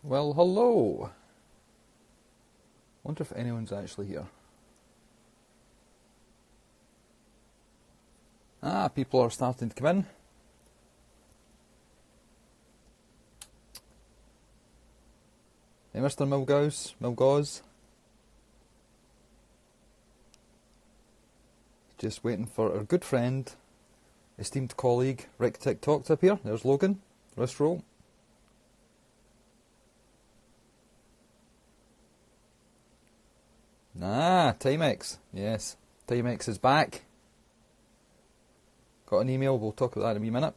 Well, hello. Wonder if anyone's actually here. People are starting to come in. Hey, Mr. Milgauss. Just waiting for our good friend, esteemed colleague, Rick TikTok to appear. There's Logan. Wrist roll. Timex. Yes, Timex is back. Got an email, we'll talk about that in a wee minute.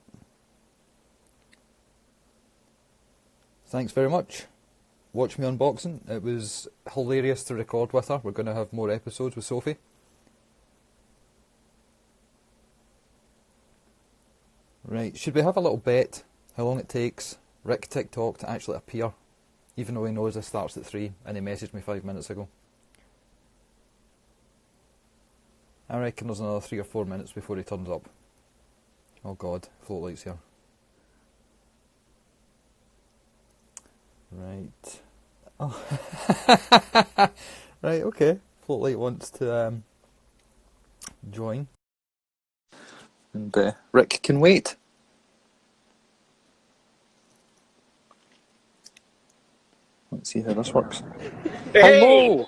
Thanks very much. Watch me unboxing. It was hilarious to record with her. We're going to have more episodes with Sophie. Right, should we have a little bet how long it takes Rick TikTok to actually appear? Even though he knows this starts at 3 and he messaged me 5 minutes ago. I reckon there's another 3 or 4 minutes before he turns up. Oh god, float light's here. Right. Oh. Right, okay. Float light wants to join. And Rick can wait. Let's see how this works. Hey! Hello!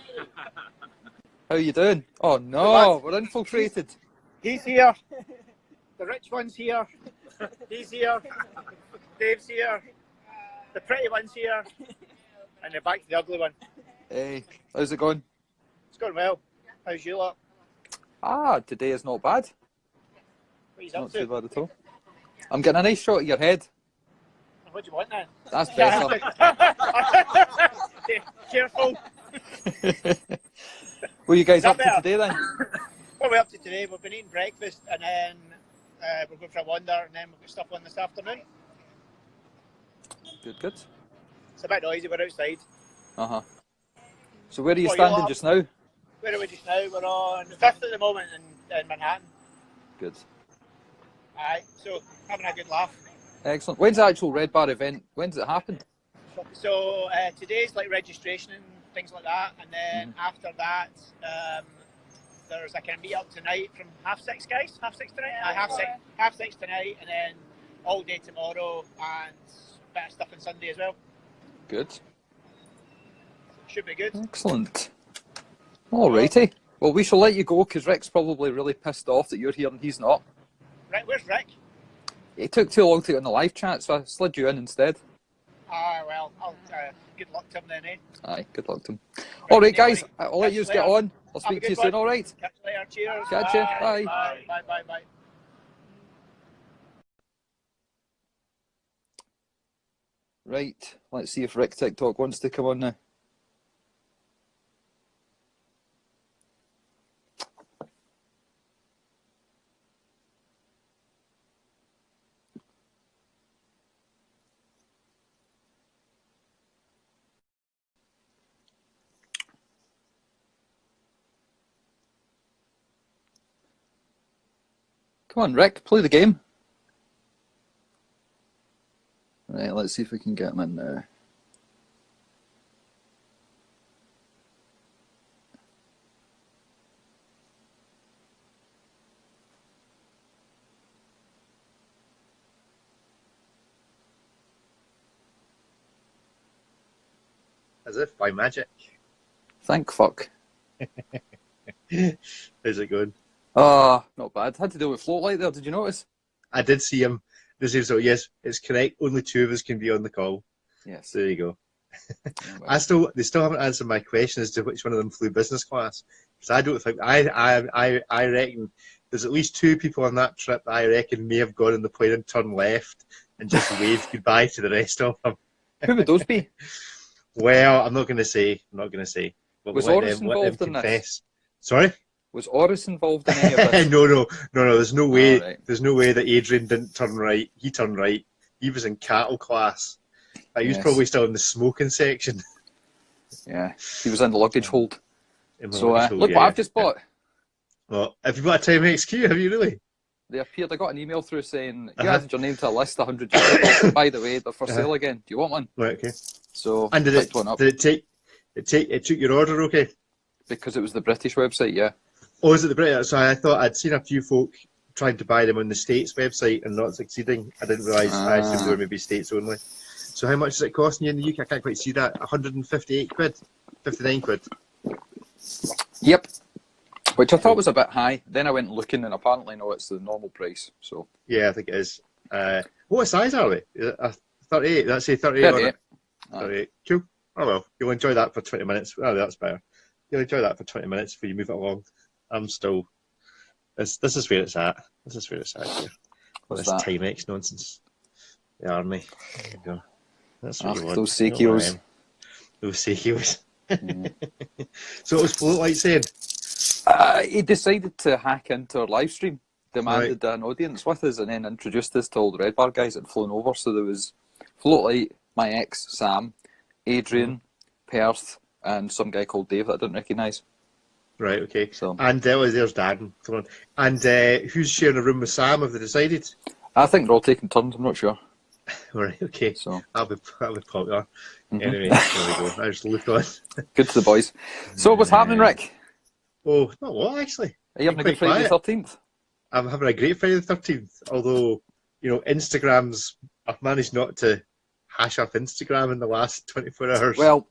How you doing? Oh no, we're infiltrated. He's here. The rich one's here. He's here. Dave's here. The pretty one's here. And then back to the ugly one. Hey, how's it going? It's going well. How's you lot? Today is not bad. What are you Not up too to? bad at all. I'm getting a nice shot of your head. What do you want then? That's better. Careful. What are you guys Is that up to better? today then? What are we up to today? We've been eating breakfast and then we're going for a wander and then we've got stuff on this afternoon. Good. It's a bit noisy, we're outside. Uh-huh. So where are you What, standing you're just now? Where are we just now? We're on the 5th at the moment in Manhattan. Good. Aye, so having a good laugh. Excellent. When's the actual Red Bar event? When does it happen? So today's like registration and things like that, and then after that, there's a kind of meet up tonight from 6:30, guys. 6:30 tonight. 6:30 tonight, and then all day tomorrow, and a bit of stuff on Sunday as well. Good. Should be good. Excellent. Alrighty. Well, we shall let you go because Rick's probably really pissed off that you're here and he's not. Right, where's Rick? It took too long to get on the live chat, so I slid you in instead. Well, good luck to him then, eh? Aye, good luck to him. Right, Alright, no guys, worries. I'll let you Catch get later. on. I'll Have a speak to you good soon, one. alright? Catch you later. Cheers. Catch you. Bye. Bye. Right, let's see if Rick TikTok wants to come on now. Come on, Rick, play the game. Right, let's see if we can get him in now. As if by magic. Thank fuck. How's it going? Not bad. Had to deal with float light there, did you notice? I did see him. So yes, it's correct. Only 2 of us can be on the call. Yes. So there you go. Yeah, well. They still haven't answered my question as to which one of them flew business class. Because I don't think I reckon there's at least 2 people on that trip that I reckon may have gone on the plane and turned left and just waved goodbye to the rest of them. Who would those be? Well, I'm not going to say. But Was let Oris them involved in this? confess. Sorry? Was Oris involved in any of this? No. There's no way. Right. There's no way that Adrian didn't turn right. He turned right. He was in cattle class. He was Yes. probably still in the smoking section. Yeah, he was in the luggage hold. In the So luggage hold, look yeah. what I've just bought. Well, have you got a time XQ? Have you really? They appeared. I got an email through saying you added your name to a list 100 years ago. By the way, they're for sale again. Do you want one? Right. Okay. So And picked one up did it took your order okay? because it was the British website. Yeah. Oh, is it the British? So I thought I'd seen a few folk trying to buy them on the States website and not succeeding. I didn't realise. I assumed they were maybe States only. So how much is it costing you in the UK? I can't quite see that. 158 quid, 59 quid. Yep. Which I thought was a bit high. Then I went looking, and apparently no, it's the normal price. So Yeah, I think it is. What size are they? Is it a 38? Let's say 38 on 38. it. 38. Cool. Oh well, you'll enjoy that for 20 minutes. Oh, that's better. You'll enjoy that for 20 minutes before you move it along. I'm still. This is where it's at. This is where it's at here. What's This that? Timex nonsense. The army. There you go. That's what you want. Those You know what I Sekios. am. Those Sekios. So what was Float like saying? He decided to hack into our live stream, demanded an audience with us, and then introduced us to all the Red Bar guys that had flown over. So there was Floatlight, my ex, Sam, Adrian, Perth, and some guy called Dave that I didn't recognise. Right, okay. So And there's Darren. Come on. And who's sharing a room with Sam? Have they decided? I think they're all taking turns, I'm not sure. Right, okay. So That'll be popular. Anyway, there we go. I just look on. good to the boys. So what's happening, Rick? Oh, not what actually. Are you having a good Quite Friday the 13th? I'm having a great Friday the 13th. Although, Instagram's. I've managed not to hash up Instagram in the last 24 hours. Well,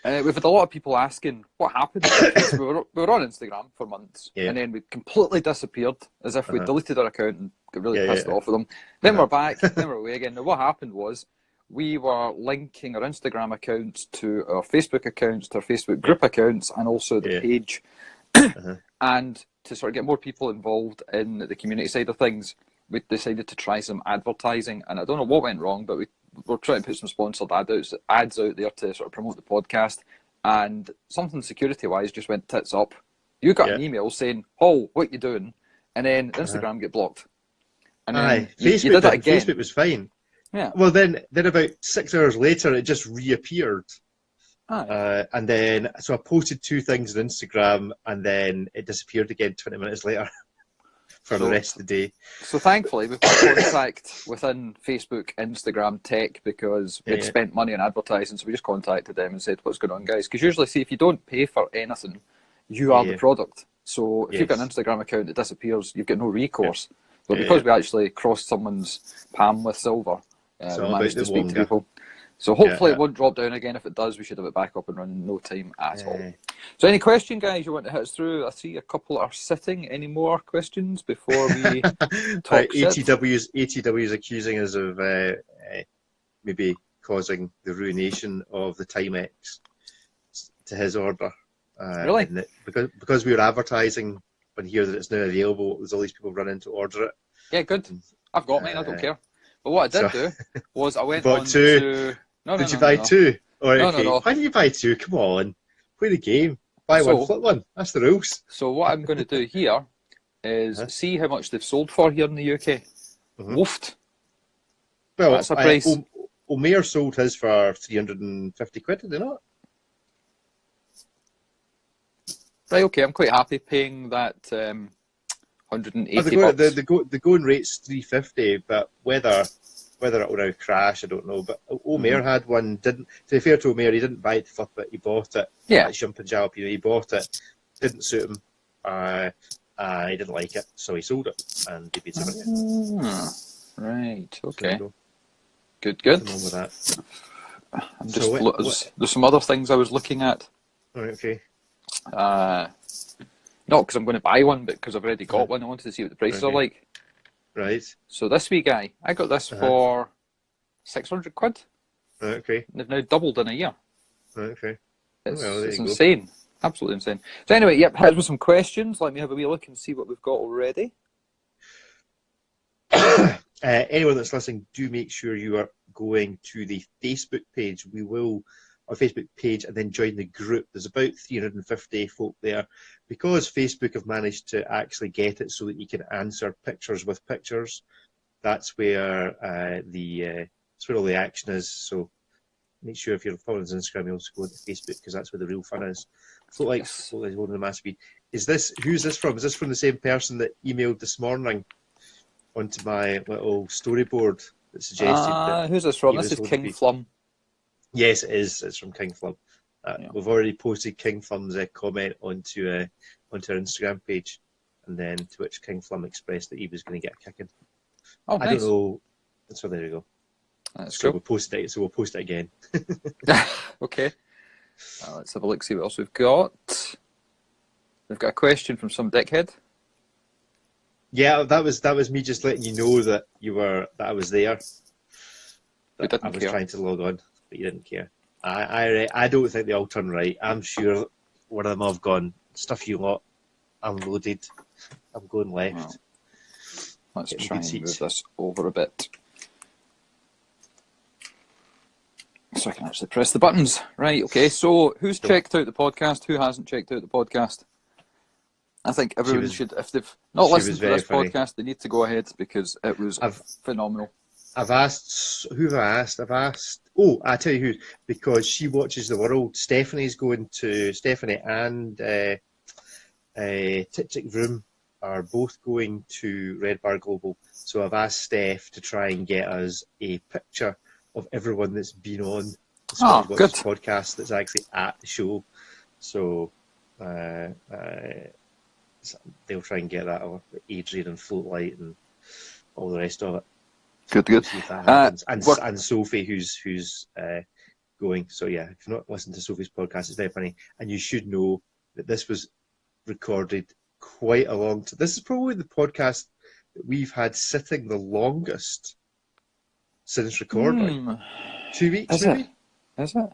we've had a lot of people asking what happened. Because we were on Instagram for months, and then we completely disappeared, as if we deleted our account and got really pissed off with them. Then we're back, then we're away again. Now, what happened was we were linking our Instagram accounts to our Facebook accounts, to our Facebook group accounts, and also the page. And to sort of get more people involved in the community side of things, we decided to try some advertising. And I don't know what went wrong, but we're trying to put some sponsored ads out there to sort of promote the podcast. And something security-wise just went tits up. You got an email saying, "Oh, what you doing?" And then Instagram get blocked. And then you did that again. Facebook was fine. Yeah. Well, then about 6 hours later, it just reappeared. And then, so I posted 2 things on Instagram, and then it disappeared again 20 minutes later for the rest of the day. So thankfully, we've got contact within Facebook, Instagram tech, because we'd spent money on advertising, so we just contacted them and said, "What's going on, guys?" Because usually, see, if you don't pay for anything, you are the product. So if you've got an Instagram account that disappears, you've got no recourse. But because we actually crossed someo's palm with silver, we managed to speak to people. So hopefully it won't drop down again. If it does, we should have it back up and running in no time at all. So any question, guys, you want to hit us through? I see a couple are sitting. Any more questions before we talk ATW's accusing us of maybe causing the ruination of the Timex to his order. Really? Because we were advertising on here that it's now available, there's all these people running to order it. Yeah, good. I've got mine, I don't care. But what I did do was I went on 2. to... Did you buy 2? Or, No. Why did you buy 2? Come on. Play the game. Buy one, flip one. That's the rules. So what I'm going to do here is see how much they've sold for here in the UK. Woofed. Well, that's a price. Omer sold his for 350 quid, did they not? Right, okay, I'm quite happy paying that 180 bucks. The going rate's 350, but whether it will now crash, I don't know. But Omer had one. Didn't, to be fair to Omer, he didn't buy it to flip it. He bought it. Yeah. Like Jumping Jalapeno, he bought it. Didn't suit him. He didn't like it, so he sold it, and he paid some money. Right. Okay. So Good. nothing wrong with that. I'm just there's some other things I was looking at. Right, okay. Not because I'm going to buy one, but because I've already got one. I wanted to see what the prices are like. Right. So this wee guy, I got this for 600 quid. Right, okay. They've now doubled in a year. Right, okay. It's insane. Absolutely insane. So anyway, here's with some questions. Let me have a wee look and see what we've got already. Anyone that's listening, do make sure you are going to the Facebook page. Our Facebook page, and then join the group. There's about 350 folk there. Because Facebook have managed to actually get it so that you can answer pictures with pictures, that's where that's where all the action is. So make sure if you're following us on Instagram, you also go to Facebook, because that's where the real fun is. Floatlight's holding the massive bead. Who's this from? Is this from the same person that emailed this morning onto my little storyboard that suggested that who's this from? This is King Flum. Yes, it is. It's from King Flum. We've already posted King Flum's comment onto our Instagram page, and then to which King Flum expressed that he was going to get a kicking. Oh, nice. I don't know. So there we go. That's so cool. we'll post it. So we'll post it again. Okay. Let's have a look. See what else we've got. We've got a question from some dickhead. Yeah, that was me just letting you know that I was there. That I was trying to log on, but you didn't care. I don't think they all turn right. I'm sure one of them have gone, stuff you lot, I'm loaded, I'm going left. Wow. Let's try and move this over a bit. So I can actually press the buttons. Right, okay, so who's checked out the podcast? Who hasn't checked out the podcast? I think everyone should, if they've not listened to this podcast, they need to go ahead because it was phenomenal. I've asked, who have I asked? I've asked, I tell you who, because she watches The World. Stephanie and Tic Vroom are both going to Red Bar Global. So I've asked Steph to try and get us a picture of everyone that's been on the Scottish Watches podcast that's actually at the show. So they'll try and get that, or Adrian and Floatlight and all the rest of it. Good. We'll see if that happens. And Sophie, who's going. So yeah, if you've not listened to Sophie's podcast, it's very funny. And you should know that this was recorded quite a long time. This is probably the podcast that we've had sitting the longest since recording. 2 weeks, maybe? Is it?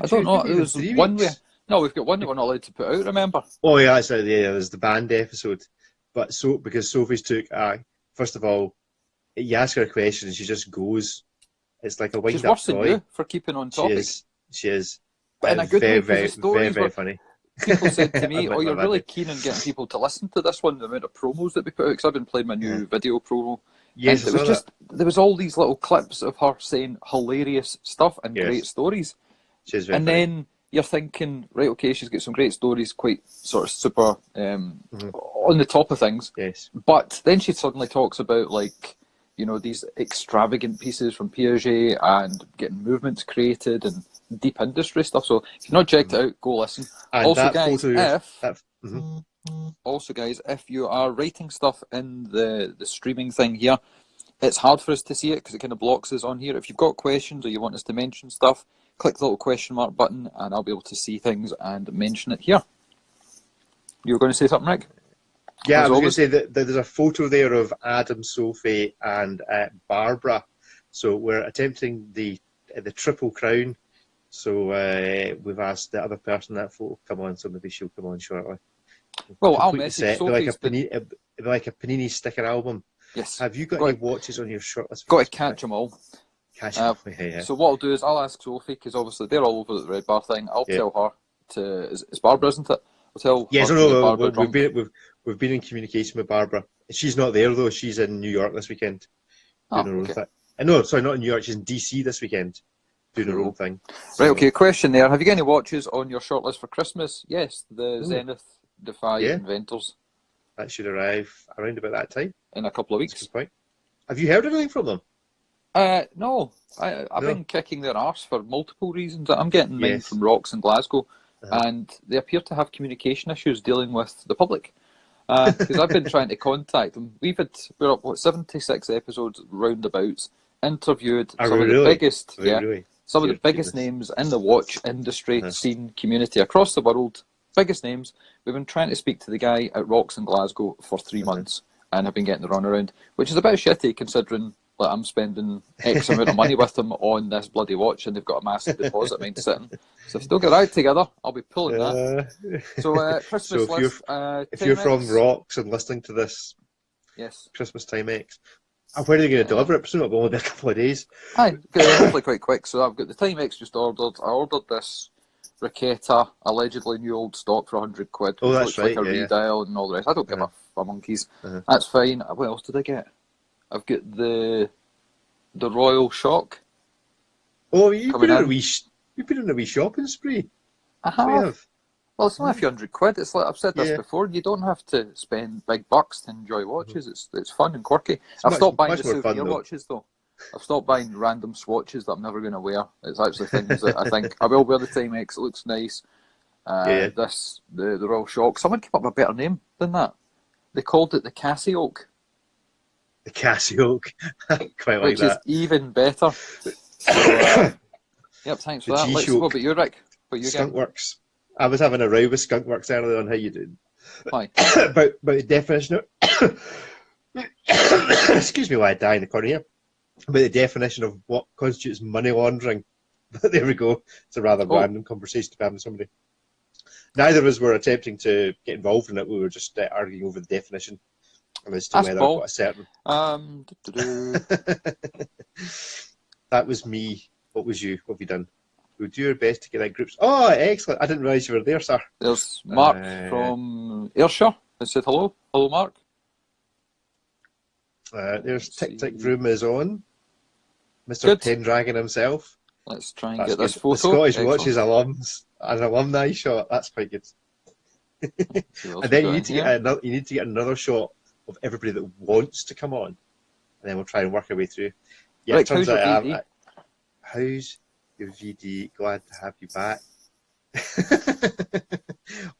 I don't know. It was 3 one weeks. No, we've got one that we're not allowed to put out, remember? Oh yeah, that's right. Yeah, there's the band episode. But because Sophie's took, first of all, you ask her a question and she just goes. It's like a wind-up toy. She's worse than you for keeping on topic. She is. But in a good way, because the stories very funny. People said to me, you're really keen on getting people to listen to this one, the amount of promos that we put out, because I've been playing my new video promo. Yes, and it was there was all these little clips of her saying hilarious stuff and great stories. She's very funny. Then you're thinking, right, okay, she's got some great stories, quite sort of super on the top of things. Yes. But then she suddenly talks about, like, you know, these extravagant pieces from Piaget and getting movements created and deep industry stuff. So if you've not checked it out, go listen. And also, guys, if you are writing stuff in the streaming thing here, it's hard for us to see it because it kind of blocks us on here. If you've got questions or you want us to mention stuff, click the little question mark button and I'll be able to see things and mention it here. You were going to say something, Rick? Yeah, I was going to say that there's a photo there of Adam, Sophie and Barbara. So we're attempting the Triple Crown. So we've asked the other person that photo to come on, so maybe she'll come on shortly. Well, I'll message Sophie. Like a Panini sticker album. Yes. Have you got any watches on your shortlist? Got to catch them all. Yeah. So what I'll do is I'll ask Sophie, because obviously they're all over the Red Bar thing. I'll tell her to... It's Barbara, isn't it? I'll tell her we've been in communication with Barbara. She's not there, though. She's in New York this weekend doing her own thing. No, sorry, not in New York. She's in DC this weekend doing her own thing. So. Right, okay, question there. Have you got any watches on your shortlist for Christmas? Yes, the Zenith Defy Inventors. That should arrive around about that time. In a couple of weeks. Have you heard anything from them? No. I've been kicking their arse for multiple reasons. I'm getting mine from Rocks in Glasgow, and they appear to have communication issues dealing with the public. Because I've been trying to contact them. We're up 76 episodes roundabouts, interviewed some of the biggest, some of the biggest names in the watch industry scene community across the world. Biggest names. We've been trying to speak to the guy at Rocks in Glasgow for 3 months, and have been getting the runaround, which is a bit shitty considering that I'm spending X amount of money with them on this bloody watch, and they've got a massive deposit of mine sitting. So if you don't get that together, I'll be pulling that. So Christmas list. If you're from Rocks and listening to this, Christmas Time X, where are they going to deliver it? Presumably only be a couple of days. Aye, hopefully quite quick. So I've got the Time X just ordered. I ordered this Raketa, allegedly new old stock for £100. Oh, that's right. Like a redial and all the rest. I don't give a monkeys. That's fine. What else did I get? I've got the Royal Shock. Oh, you've been on a wee shopping spree. I have. Well, it's only a few £100. It's like I've said this before. You don't have to spend big bucks to enjoy watches. It's fun and quirky. I've stopped buying the souvenir watches though. I've stopped buying random swatches that I'm never going to wear. It's actually things that I think I will wear the Timex. It looks nice. The Royal Shock. Someone came up with a better name than that. They called it the Cassioak. The Cassioak. Quite like which that. Is even better. So, yep, thanks for that. What about you, Rick? Skunkworks. I was having a row with Skunkworks earlier on how you doing. Hi. about the definition of excuse me while I die in the corner here. About the definition of what constitutes money laundering. But there we go. It's a rather random conversation to be having with somebody. Neither of us were attempting to get involved in it. We were just arguing over the definition as to whether I've got a certain. That was me. What was you? What have you done? We'll do your best to get out groups. Oh, excellent. I didn't realise you were there, sir. There's Mark from Ayrshire. I said hello. Hello, Mark. There's Tic Tic Vroom is on. Mr. Pendragon himself. Let's try and get this photo. The Scottish Watches alums, an alumni shot. That's quite good. And then you need to get another shot of everybody that wants to come on, and then we'll try and work our way through. Yeah, Rick, it turns out how's your VD? Glad to have you back.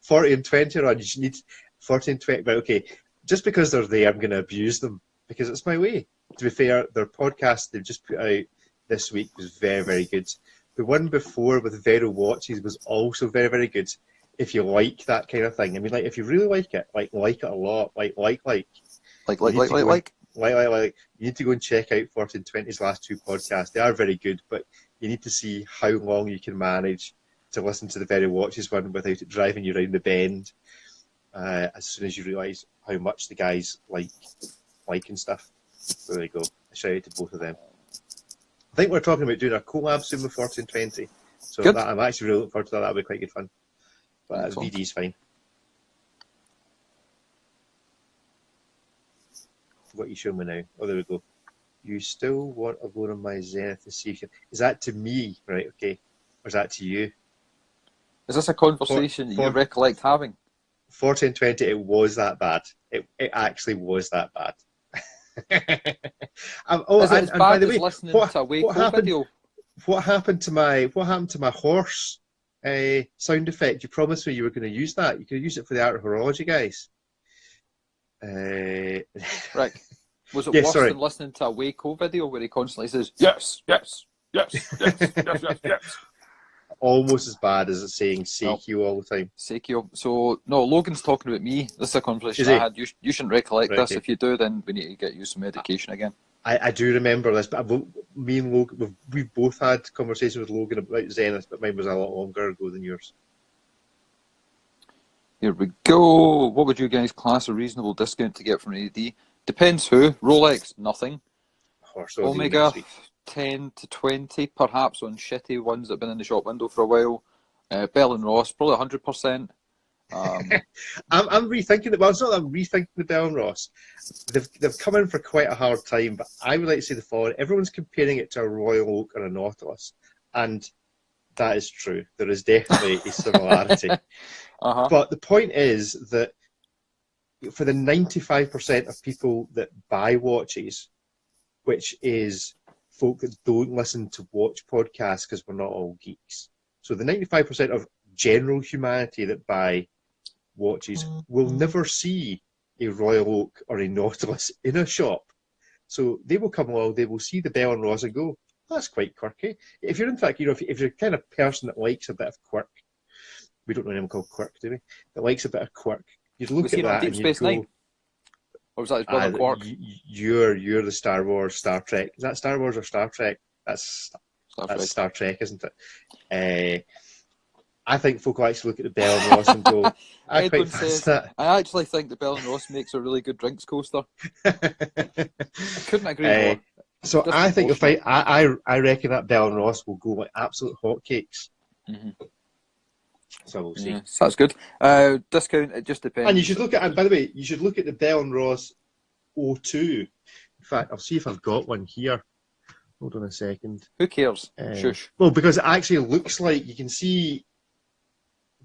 40 and 20 are on. You should need 40 and 20. But okay, just because they're there, I'm going to abuse them because it's my way. To be fair, their podcast they've just put out this week was very, very good. The one before with Vero Watches was also very, very good. If you like that kind of thing, I mean, like if you really like it a lot, like. You need to go and check out 1420's last two podcasts. They are very good, but you need to see how long you can manage to listen to the Vero Watches one without it driving you around the bend. As soon as you realise how much the guys like and stuff. So there you go. A shout out to both of them. I think we're talking about doing a collab soon with 1420. So that, I'm actually really looking forward to that. That'll be quite good fun. But VD's fine. What are you showing me now? Oh, there we go. You still want a loan on my Zenith to see if you... Is that to me? Right, okay. Or is that to you? Is this a conversation you recollect having? 1420, it was that bad. It actually was that bad. And by the way, what happened to my horse sound effect? You promised me you were going to use that. You could use it for the Art of Horology guys. Right. Was it worse than listening to a Waco video where he constantly says yes, yes, yes, yes, yes, yes, yes? Almost as bad as it saying Seikyo all the time. Seikyo. So no, Logan's talking about me. This is a conversation I had. You shouldn't recollect this. Okay. If you do, then we need to get you some medication again. I do remember this, but me and Logan, we've both had conversations with Logan about Zenith, but mine was a lot longer ago than yours. Here we go. What would you guys class a reasonable discount to get from AD? Depends who. Rolex, nothing. Omega, 10 to 20, perhaps on shitty ones that have been in the shop window for a while. Bell & Ross, probably 100%. I'm rethinking it. Well, it's not that I'm rethinking the Bell & Ross. They've come in for quite a hard time, but I would like to say the following. Everyone's comparing it to a Royal Oak or a Nautilus, and that is true. There is definitely a similarity. But the point is that for the 95% of people that buy watches, which is folk that don't listen to watch podcasts because we're not all geeks. So the 95% of general humanity that buy watches will never see a Royal Oak or a Nautilus in a shop. So they will come along, they will see the Bell & Ross and go, that's quite quirky. If you're in fact, if you're the kind of person that likes a bit of quirk, we don't know anyone called Quirk, do we? That likes a bit of quirk. You'd look at that and you'd go, or was that his brother Quark? You're the Star Wars, Star Trek. Is that Star Wars or Star Trek? That's Star Trek, isn't it? I think folk will actually look at the Bell & Ross and go, I quite fancy that. I actually think the Bell & Ross makes a really good drinks coaster. I couldn't agree more. So I think I reckon that Bell & Ross will go like absolute hotcakes. So we'll see. Yeah, so that's good. Discount, it just depends. And you should look at, and by the way, you should look at the Bell & Ross 02. In fact, I'll see if I've got one here. Hold on a second. Who cares? Shush. Well, because it actually looks like you can see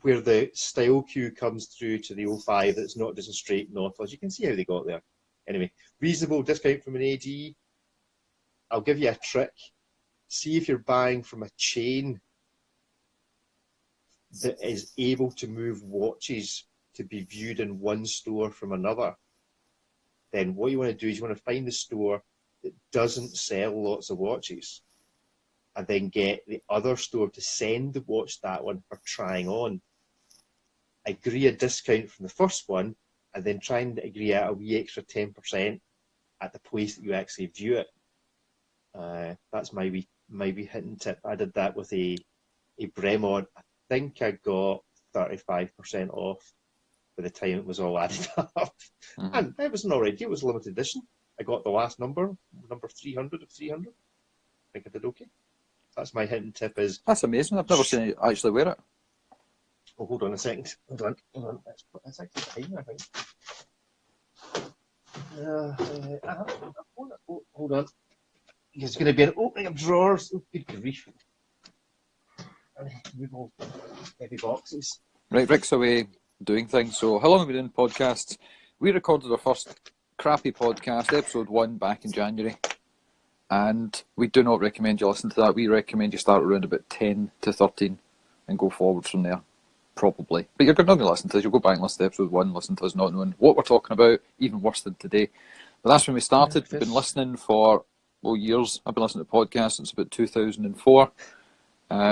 where the style cue comes through to the 05. That's not just a straight Nautilus. You can see how they got there. Anyway, reasonable discount from an AD. I'll give you a trick. See if you're buying from a chain that is able to move watches to be viewed in one store from another. Then what you want to do is you want to find the store that doesn't sell lots of watches, and then get the other store to send the watch to that one for trying on. Agree a discount from the first one, and then try and agree a wee extra 10% at the place that you actually view it. That's my wee hidden tip. I did that with a Bremont. I think I got 35% off by the time it was all added up. And it was an alright deal. It was a limited edition. I got the last number 300 of 300. I think I did okay. That's my hidden tip. That's amazing. I've never seen you actually wear it. Oh, hold on a second. Hold on. That's actually fine, I think. Hold on. There's going to be an opening of drawers. Oh, good grief. Move all heavy boxes. Right, Rick's away doing things. So how long have we been doing podcasts? We recorded our first crappy podcast, episode 1, back in January. And we do not recommend you listen to that. We recommend you start around about 10 to 13 and go forwards from there, probably. But you're not going to listen to us. You'll go back and listen to episode 1, listen to us not knowing what we're talking about, even worse than today. But that's when we started. We've been listening for, years. I've been listening to podcasts since about 2004.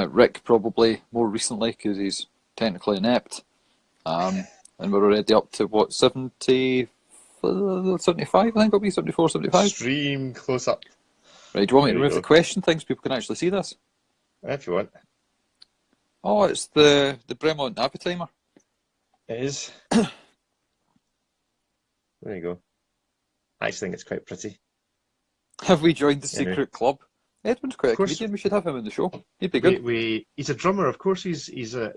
Rick probably more recently because he's technically inept. And we're already up to, 75, I think it'll be 74, 75. Stream close up. Right, do you want me to remove the question thing so people can actually see this? If you want. Oh, it's the Bremont Navitimer. It is. There you go. I actually think it's quite pretty. Have we joined the secret club? Edwin's quite a comedian. We should have him on the show. He'd be good. He's a drummer, of course. He's a.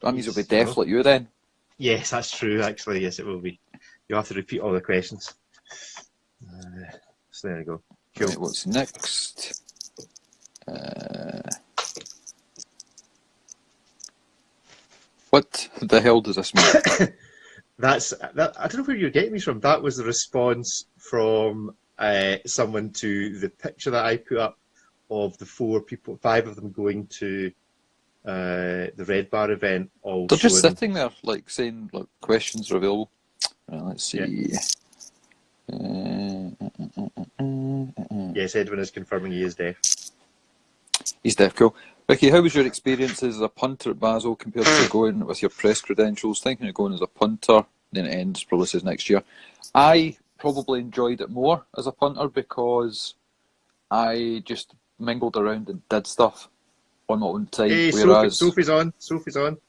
That means he'll be deaf like you then. Yes, that's true. Actually, yes, it will be. You'll have to repeat all the questions. So there you go. Cool. Right, what's next? What the hell does this mean? I don't know where you're getting these from. That was the response from someone to the picture that I put up of the 5 of them going to the Red Bar event. All they're just sitting there, like saying, "Look, questions are available." Let's see. Yeah. Yes, Edwin is confirming he is deaf. He's deaf, cool. Vicky, how was your experience as a punter at Basel compared to going with your press credentials? Thinking of going as a punter, then it ends, probably says next year. I probably enjoyed it more as a punter because I just mingled around and did stuff on my own time. Hey, whereas Sophie's on.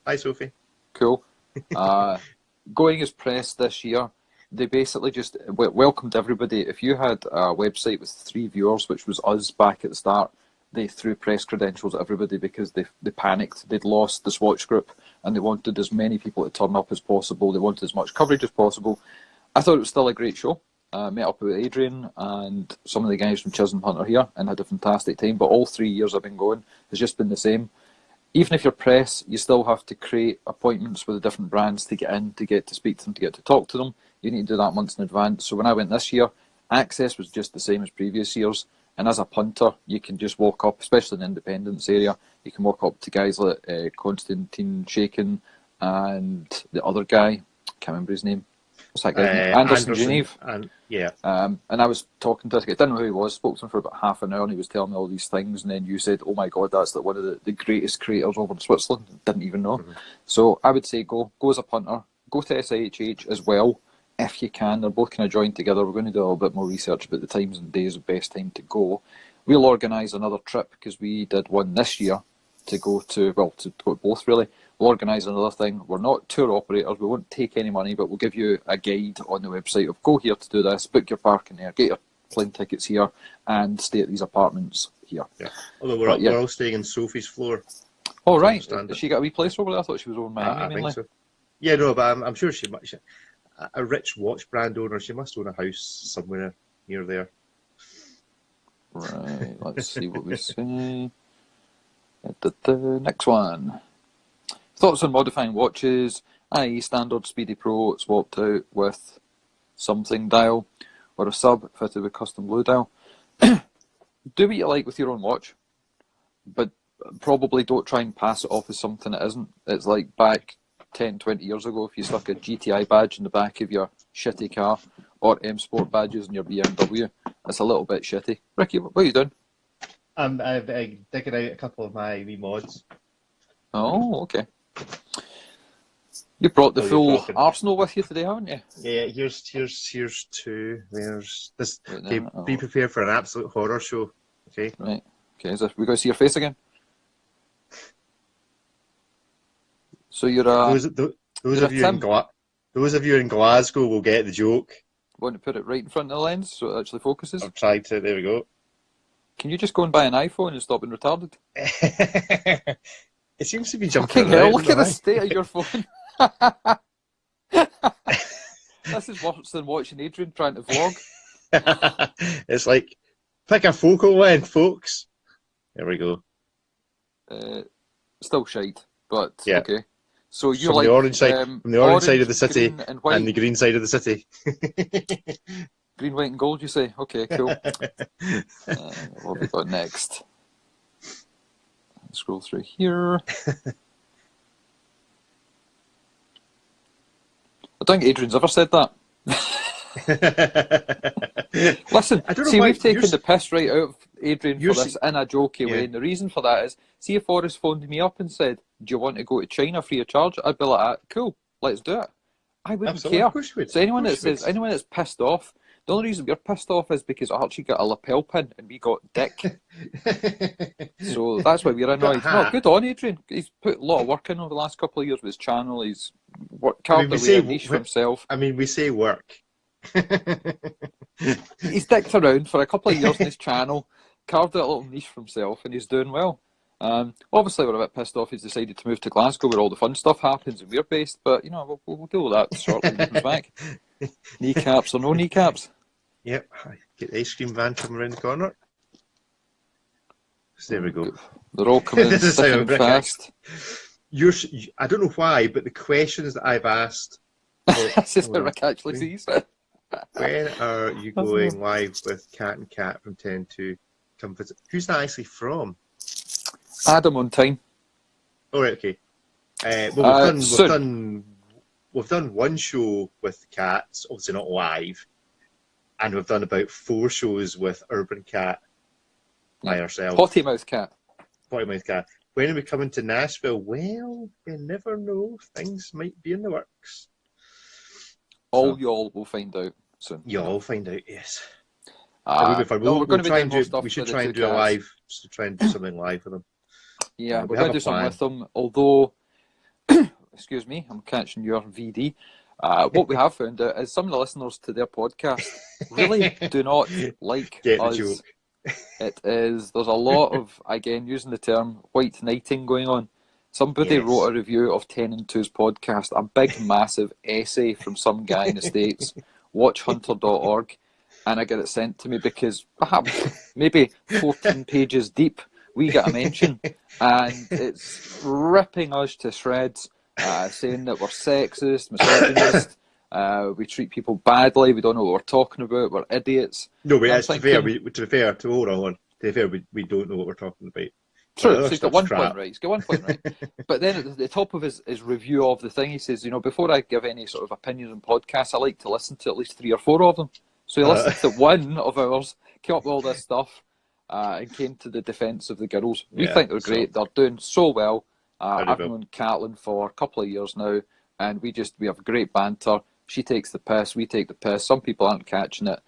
Hi, Sophie. Cool. Going as press this year, they basically just welcomed everybody. If you had a website with 3 viewers, which was us back at the start, they threw press credentials at everybody because they panicked. They'd lost the Swatch Group and they wanted as many people to turn up as possible. They wanted as much coverage as possible. I thought it was still a great show. Met up with Adrian and some of the guys from Chisholm Hunter here and had a fantastic time. But all 3 years I've been going has just been the same. Even if you're press, you still have to create appointments with the different brands to get in, to get to speak to them, to get to talk to them. You need to do that months in advance. So when I went this year, access was just the same as previous years. And as a punter, you can just walk up, especially in the Independence area, you can walk up to guys like Konstantin Shakin and the other guy, can't remember his name. What's that guy's name? Anderson Geneve. And I was talking to this guy, didn't know who he was, spoke to him for about half an hour and he was telling me all these things. And then you said, oh my God, that's like one of the greatest creators over in Switzerland. Didn't even know. So I would say go as a punter, go to SIHH as well. If you can, they're both kind of joined together. We're going to do a little bit more research about the times and days of best time to go. We'll organise another trip because we did one this year to go to both really. We'll organise another thing. We're not tour operators. We won't take any money, but we'll give you a guide on the website of go here to do this, book your parking there, get your plane tickets here, and stay at these apartments here. Yeah. Although we're all staying in Sophie's floor. Oh, right. Has she got a wee place over there? I thought she was over in Miami mainly. Think so. Yeah, no, but I'm sure she might. A rich watch brand owner, she must own a house somewhere near there. Right, let's see what we say. The next one. Thoughts on modifying watches, i.e. standard Speedy Pro swapped out with something dial, or a sub fitted with custom blue dial. do what you like with your own watch, but probably don't try and pass it off as something it isn't. It's like back 10, 20 years ago, if you stuck a GTI badge in the back of your shitty car, or M Sport badges in your BMW, it's a little bit shitty. Ricky, what are you doing? I'm digging out a couple of my wee mods. Oh, okay. You brought the full arsenal with you today, haven't you? Yeah, here's two. There's this. Okay, be prepared for an absolute horror show. Okay. Right. Okay. We going to see your face again? So you're those of you in Glasgow will get the joke. Want to put it right in front of the lens so it actually focuses? I've tried to. There we go. Can you just go and buy an iPhone and stop being retarded? It seems to be jumping around. Hell, look at the state of your phone. This is worse than watching Adrian trying to vlog. It's like, pick a focal length, folks. There we go. Still shite, but yeah. Okay. So you from like the orange side, from the orange side of the city and the green side of the city. Green, white, and gold. You say? Okay, cool. What have we got next? Scroll through here. I don't think Adrian's ever said that. Listen, see, we've taken the piss right out of Adrian for this in a jokey way, and the reason for that is, see if Forrest phoned me up and said, do you want to go to China free of charge? I'd be like, cool, let's do it. I wouldn't care. So anyone that's pissed off, the only reason we're pissed off is because Archie got a lapel pin and we got dick. So that's why we're annoyed. No, good on Adrian. He's put a lot of work in over the last couple of years with his channel. He's carved away a niche for himself. I mean, we say work. He's dicked around for a couple of years on his channel, carved out a little niche for himself, and he's doing well. Obviously, we're a bit pissed off he's decided to move to Glasgow where all the fun stuff happens and we're based, but, you know, we'll deal with that shortly when he comes back. Kneecaps or no kneecaps? Yep, get the ice cream van coming around the corner. So there we go. They're all coming in thick and fast. I don't know why, but the questions that I've asked... This is what Rick actually sees. When are you going live with Cat and Cat from 10 to come visit? Who's that actually from? Adam on time. Oh, right, okay. Well, we've done one show with the Cats, obviously not live, and we've done about 4 shows with Urban Cat by ourselves. Potty Mouth Cat. Potty Mouth Cat. When are we coming to Nashville? Well, you never know. Things might be in the works. Y'all will find out soon. You'll find out, yes. It will be fun. We should try and do a live, to try and do something live with them. Yeah, we're going to do something with them, although, excuse me, I'm catching your VD. What we have found out is some of the listeners to their podcast really do not like Get us. The joke. There's a lot of, again, using the term white knighting going on. Somebody wrote a review of 10 and 2's podcast, a big, massive essay from some guy in the States, watchhunter.org, and I get it sent to me because perhaps maybe 14 pages deep, we get a mention, and it's ripping us to shreds, saying that we're sexist, misogynist, we treat people badly, we don't know what we're talking about, we're idiots. No, but to be fair, we don't know what we're talking about. True, so he's got 1 point right. He's got 1 point right. But then at the top of his review of the thing, he says, before I give any sort of opinions on podcasts, I like to listen to at least 3 or 4 of them. So he listened to one of ours, came up with all this stuff, and came to the defence of the girls. We think they're great. They're doing so well. I've known Caitlin for a couple of years now, and we have great banter. She takes the piss, we take the piss. Some people aren't catching it,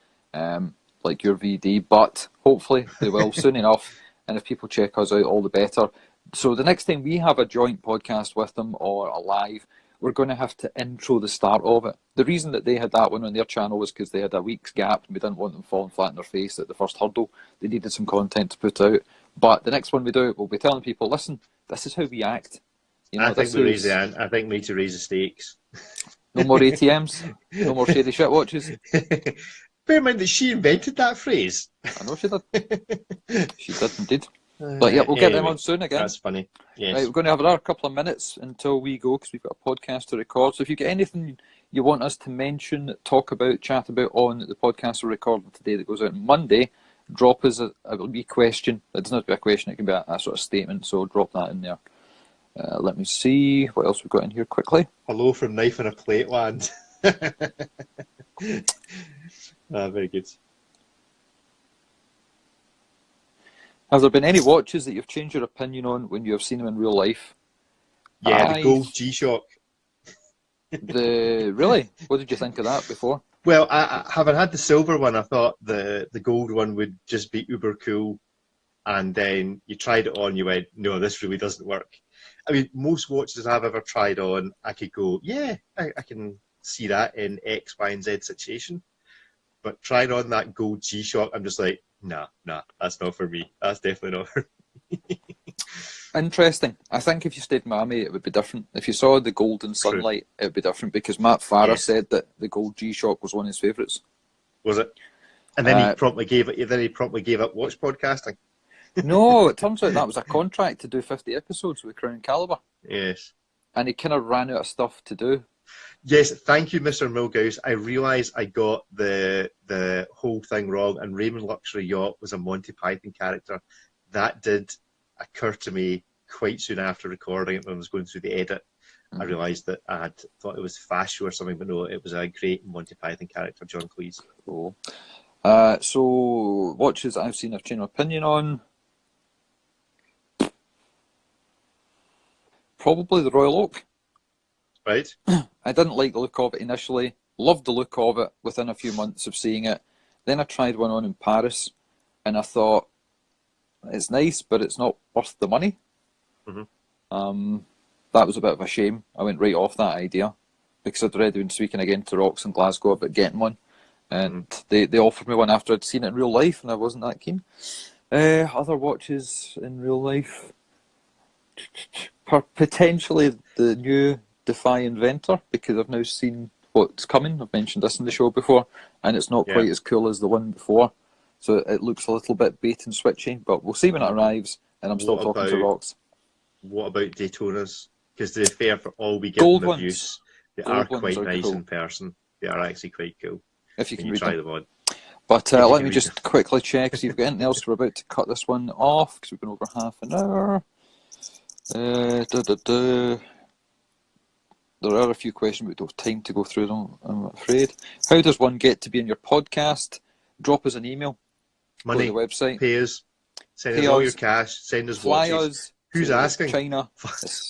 like your VD, but hopefully they will soon enough. And if people check us out, all the better. So the next time we have a joint podcast with them or a live, we're going to have to intro the start of it. The reason that they had that one on their channel was because they had a week's gap and we didn't want them falling flat on their face at the first hurdle. They needed some content to put out. But the next one we do, we'll be telling people, listen, this is how we act. I think we need to raise the stakes. No more ATMs, no more shady shit watches. Bear in mind that she invented that phrase. I know she did. She did indeed. But yeah, we'll get them on soon again. That's funny. Yes. Right, we're going to have another couple of minutes until we go because we've got a podcast to record. So if you get anything you want us to mention, talk about, chat about on the podcast we're recording today that goes out on Monday, drop us a wee question. It doesn't have to be a question, it can be a sort of statement, so drop that in there. Let me see what else we've got in here quickly. Hello from Knife and a Plate Land. Very good. Have there been any watches that you've changed your opinion on when you have seen them in real life? Yeah, the gold G-Shock. Really? What did you think of that before? Well, having had the silver one, I thought the gold one would just be uber cool. And then you tried it on, you went, no, this really doesn't work. I mean, most watches I've ever tried on, I could go, yeah, I can see that in X, Y, and Z situation. But trying on that gold G-Shock, I'm just like, nah, that's not for me. That's definitely not for me. Interesting. I think if you stayed in Miami, it would be different. If you saw the golden sunlight, it would be different, because Matt Farah said that the gold G-Shock was one of his favourites. Was it? And then he promptly gave up watch podcasting. No, it turns out that was a contract to do 50 episodes with Crown Caliber. Yes. And he kind of ran out of stuff to do. Yes, thank you, Mr. Milgauss. I realised I got the whole thing wrong, and Raymond Luxury Yacht was a Monty Python character. That did occur to me quite soon after recording it when I was going through the edit. Mm-hmm. I realised that I had thought it was Fascio or something, but no, it was a great Monty Python character, John Cleese. Cool. So, watches I've seen I've changed my opinion on. Probably the Royal Oak. Right. I didn't like the look of it initially. Loved the look of it within a few months of seeing it. Then I tried one on in Paris, and I thought, it's nice, but it's not worth the money. Mm-hmm. That was a bit of a shame. I went right off that idea, because I'd already been speaking again to Rox in Glasgow about getting one, and they offered me one after I'd seen it in real life, and I wasn't that keen. Other watches in real life, potentially the new Defy Inventor, because I've now seen what's coming. I've mentioned this in the show before, and it's not quite as cool as the one before, so it looks a little bit bait and switchy, but we'll see when it arrives. And I'm still talking to Rox. What about Daytonas? Because to be fair, for all we get from abuse, they are quite nice in person. They are actually quite cool. If you can try them on. But let me just quickly check, see if we've got anything else. We're about to cut this one off because we've been over half an hour. There are a few questions, but we don't have time to go through them, I'm afraid. How does one get to be in your podcast? Drop us an email. Money. Go to the website. Pay us. Send us all your cash. Send us fly watches. Us Who's asking? China.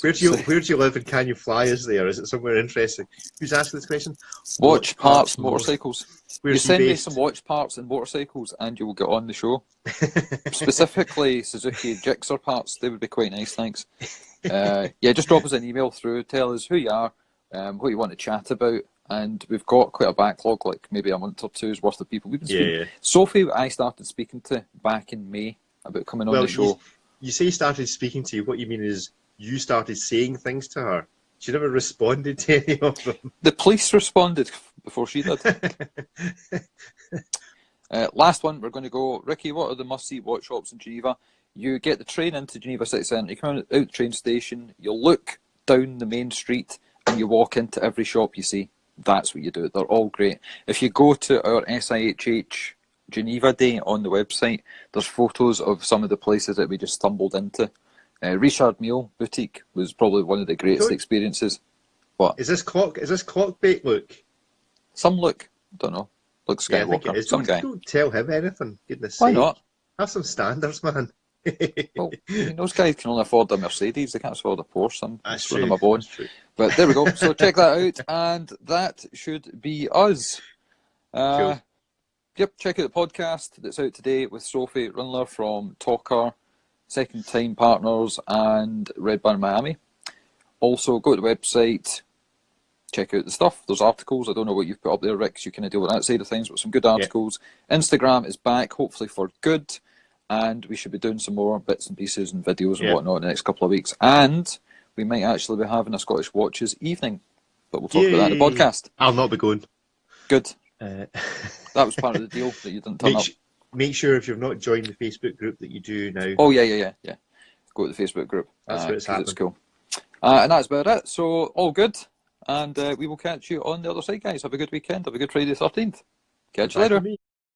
Where do you live, and can you fly us there? Is it somewhere interesting? Who's asking this question? Watch parts, motorcycles. Where's you send me some watch parts and motorcycles, and you will get on the show. Specifically, Suzuki Gixxer parts. They would be quite nice, thanks. Just drop us an email through. Tell us who you are, what you want to chat about, and we've got quite a backlog, like maybe a month or two's worth of people. We've been speaking. Sophie, I started speaking to back in May about coming on the show. You say started speaking to you. What you mean is you started saying things to her. She never responded to any of them. The police responded before she did. Last one, we're going to go. Ricky, what are the must-see watch shops in Geneva? You get the train into Geneva City Centre, you come out the train station, you look down the main street, and you walk into every shop you see. That's what you do. They're all great. If you go to our SIHH Geneva Day on the website, there's photos of some of the places that we just stumbled into. Richard Mille Boutique was probably one of the greatest experiences. What? Is this clockbait look? Some look. Don't know. Looks Skywalker. I think it is. Some guy. Don't tell him anything. Goodness Why sake. not? Have some standards, man. Well, I mean, those guys can only afford a Mercedes. They can't afford a Porsche. That's true. Them a bone. But there we go. So check that out, and that should be us. Cool. Yep, check out the podcast that's out today with Sophie Rundler from Talker, Second Time Partners, and Red Barn Miami. Also, go to the website, check out the stuff. There's articles. I don't know what you've put up there, Rick, so you kind of deal with that side of things, but some good articles. Yeah. Instagram is back, hopefully for good, and we should be doing some more bits and pieces and videos and whatnot in the next couple of weeks. And we might actually be having a Scottish Watches evening, but we'll talk about that in the podcast. I'll not be going. Good. That was part of the deal that you didn't turn up. Make sure if you've not joined the Facebook group that you do now. Oh, yeah. Go to the Facebook group. That's where it's happening. It's cool. And that's about it. So, all good. And we will catch you on the other side, guys. Have a good weekend. Have a good Friday the 13th. Catch you later.